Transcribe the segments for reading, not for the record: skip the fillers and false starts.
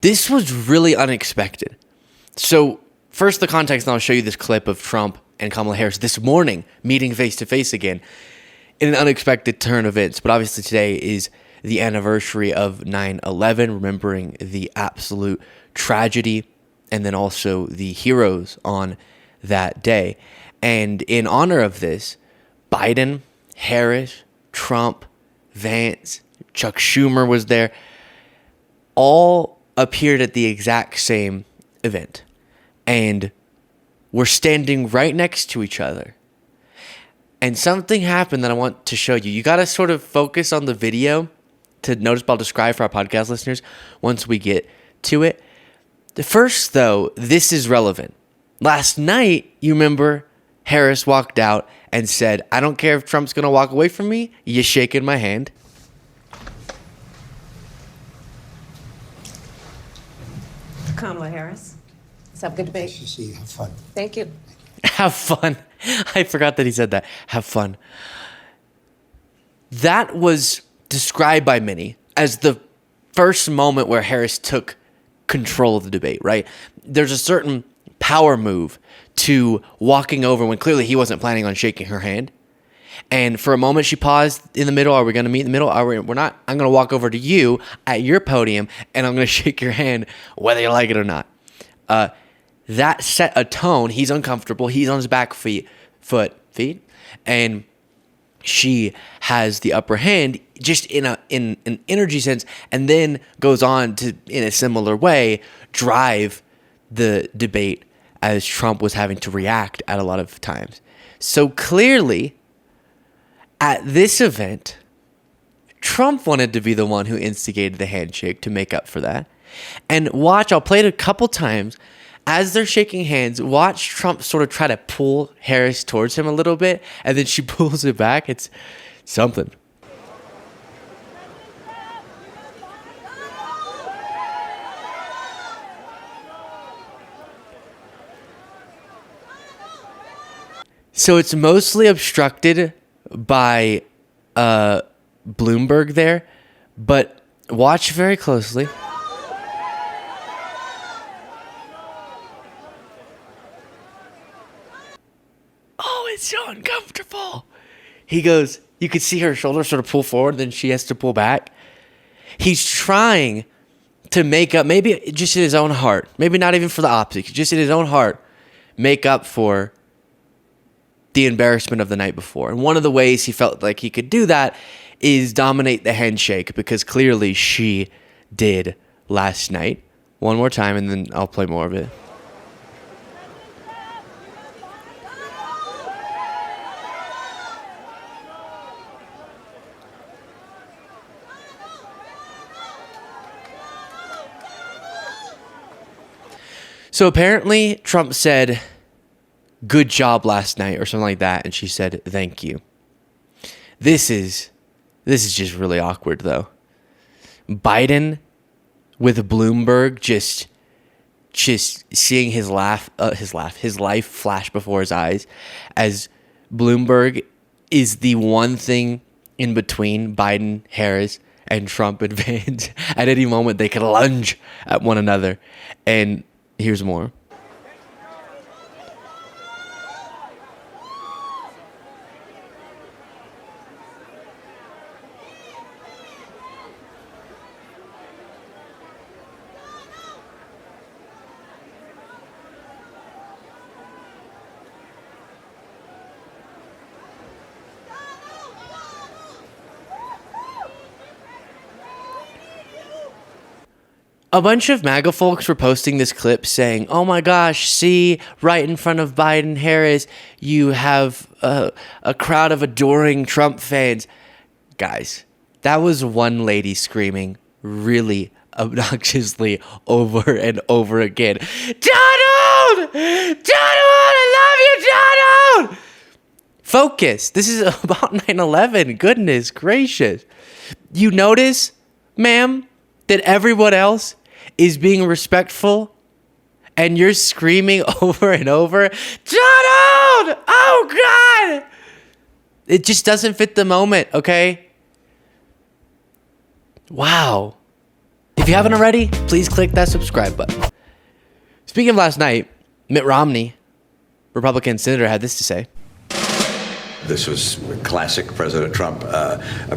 This was really unexpected. So first the context, and I'll show you this clip of Trump and Kamala Harris this morning meeting face to face again in an unexpected turn of events. But obviously today is the anniversary of 9/11, remembering the absolute tragedy and then also the heroes on that day. And in honor of this, Biden, Harris, Trump, Vance, Chuck Schumer was there, all appeared at the exact same event. And were standing right next to each other. And something happened that I want to show you. You got to sort of focus on the video to notice, but I'll describe for our podcast listeners once we get to it. The first, though, this is relevant. Last night, you remember, Harris walked out and said, "I don't care if Trump's going to walk away from me. You're shaking my hand." Kamala Harris. Let's have a good debate. Nice to see you. Have fun. Thank you. Have fun. I forgot that he said that. Have fun. That was described by many as the first moment where Harris took control of the debate, right? There's a certain power move to walking over when clearly he wasn't planning on shaking her hand. And for a moment, she paused in the middle. Are we going to meet in the middle? We're not. I'm going to walk over to you at your podium, and I'm going to shake your hand, whether you like it or not. That set a tone. He's uncomfortable. He's on his back feet, and she has the upper hand, just in an energy sense, and then goes on to, in a similar way, drive the debate as Trump was having to react at a lot of times. So clearly, at this event, Trump wanted to be the one who instigated the handshake to make up for that. And watch, I'll play it a couple times. As they're shaking hands, watch Trump sort of try to pull Harris towards him a little bit, and then she pulls it back. It's something. So it's mostly obstructed by Bloomberg there, but watch very closely. Oh, it's so uncomfortable. He goes, you could see her shoulder sort of pull forward, then she has to pull back. He's trying to make up, maybe just in his own heart, maybe not even for the opposite, just in his own heart, make up for the embarrassment of the night before. And one of the ways he felt like he could do that is dominate the handshake, because clearly she did last night. One more time, and then I'll play more of it. So apparently Trump said, "Good job last night," or something like that, and she said, "Thank you." This is just really awkward, though. Biden with Bloomberg just seeing his life flash before his eyes, as Bloomberg is the one thing in between Biden, Harris, and Trump and Vance. At any moment, they could lunge at one another. And here's more. A bunch of MAGA folks were posting this clip saying, "Oh my gosh, see, right in front of Biden Harris, you have a crowd of adoring Trump fans." Guys, that was one lady screaming really obnoxiously over and over again, "Donald! Donald, I love you, Donald!" Focus. This is about 9/11. Goodness gracious. You notice, ma'am, that everyone else is being respectful, and you're screaming over and over, "Donald! Oh, God!" It just doesn't fit the moment, okay? Wow. If you haven't already, please click that subscribe button. Speaking of last night, Mitt Romney, Republican senator, had this to say. This was classic President Trump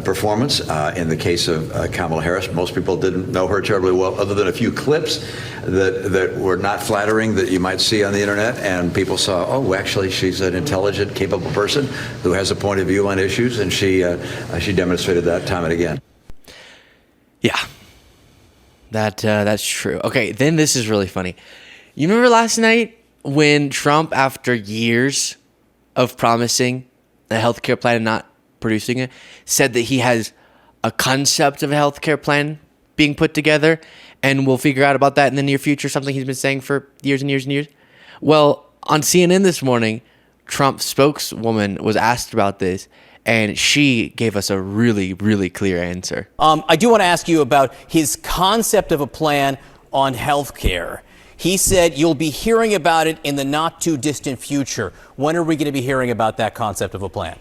performance. In the case of Kamala Harris, most people didn't know her terribly well, other than a few clips that were not flattering that you might see on the internet. And people saw, oh, actually, she's an intelligent, capable person who has a point of view on issues, and she demonstrated that time and again. Yeah, that's true. Okay, then this is really funny. You remember last night when Trump, after years of promising a healthcare plan and not producing it, said that he has a concept of a healthcare plan being put together, and we'll figure out about that in the near future, something he's been saying for years and years and years? Well, on CNN this morning, Trump's spokeswoman was asked about this, and she gave us a really, really clear answer. I do want to ask you about his concept of a plan on healthcare. He said you'll be hearing about it in the not too distant future. When are we going to be hearing about that concept of a plan?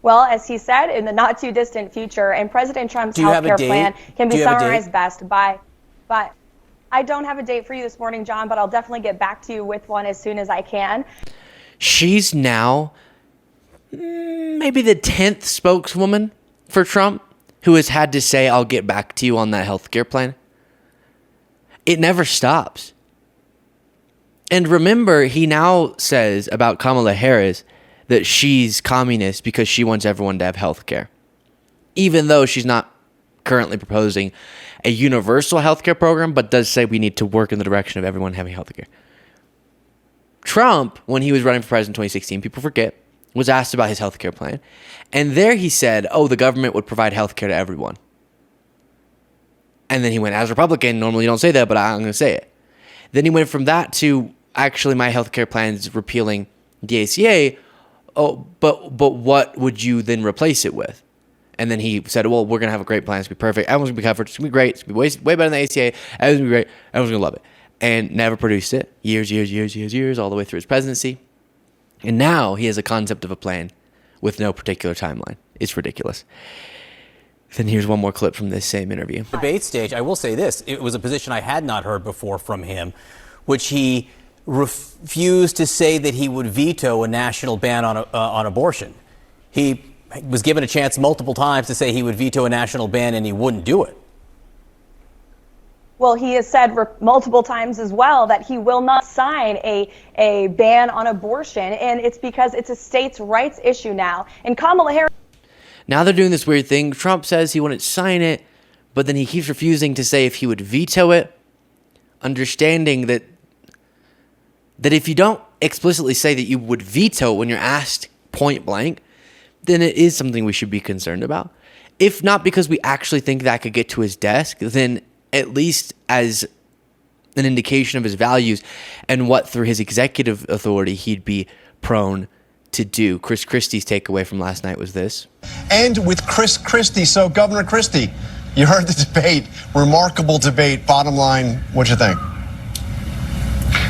Well, as he said, in the not too distant future, and President Trump's healthcare plan can be summarized best by, but I don't have a date for you this morning, John, but I'll definitely get back to you with one as soon as I can. She's now maybe the 10th spokeswoman for Trump who has had to say, I'll get back to you on that healthcare plan. It never stops. And remember, he now says about Kamala Harris that she's communist because she wants everyone to have health care, even though she's not currently proposing a universal health care program, but does say we need to work in the direction of everyone having health care. Trump, when he was running for president in 2016, people forget, was asked about his health care plan. And there he said, oh, the government would provide health care to everyone. And then he went, as a Republican, normally you don't say that, but I'm going to say it. Then he went from that to, actually, my healthcare plan is repealing the ACA. Oh, but what would you then replace it with? And then he said, well, we're going to have a great plan. It's going to be perfect. Everyone's going to be covered. It's going to be great. It's going to be way better than the ACA. Everyone's going to be great. Everyone's going to love it. And never produced it. Years, all the way through his presidency. And now he has a concept of a plan with no particular timeline. It's ridiculous. Then here's one more clip from this same interview. Debate stage, I will say this. It was a position I had not heard before from him, which he refused to say that he would veto a national ban on abortion. He was given a chance multiple times to say he would veto a national ban, and he wouldn't do it. Well, he has said multiple times as well that he will not sign a ban on abortion, and it's because it's a states' rights issue now. And Kamala Harris. Now they're doing this weird thing. Trump says he wouldn't sign it, but then he keeps refusing to say if he would veto it, understanding that if you don't explicitly say that you would veto when you're asked point blank, then it is something we should be concerned about. If not because we actually think that could get to his desk, then at least as an indication of his values and what through his executive authority he'd be prone to do. Christie's takeaway from last night was this. And with Christie, so Governor Christie, you heard the debate, remarkable debate. Bottom line, what'd you think?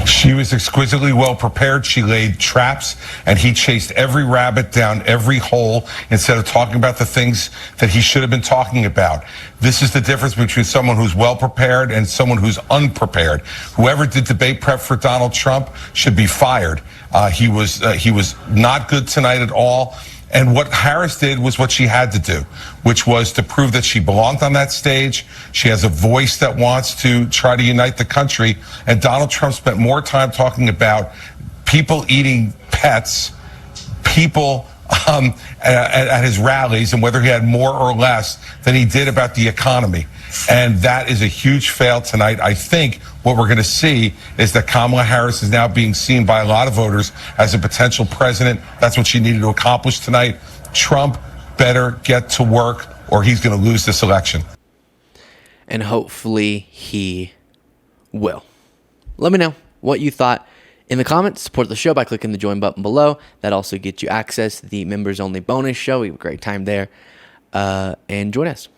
She was exquisitely well prepared. She laid traps, and he chased every rabbit down every hole instead of talking about the things that he should have been talking about. This is the difference between someone who's well prepared and someone who's unprepared. Whoever did debate prep for Donald Trump should be fired. He was not good tonight at all. And what Harris did was what she had to do, which was to prove that she belonged on that stage. She has a voice that wants to try to unite the country. And Donald Trump spent more time talking about people eating pets, people at his rallies, and whether he had more or less than he did about the economy. And that is a huge fail tonight. I think what we're going to see is that Kamala Harris is now being seen by a lot of voters as a potential president. That's what she needed to accomplish tonight. Trump better get to work or he's going to lose this election. And hopefully he will. Let me know what you thought in the comments. Support the show by clicking the join button below. That also gets you access to the members only bonus show. We have a great time there. And join us.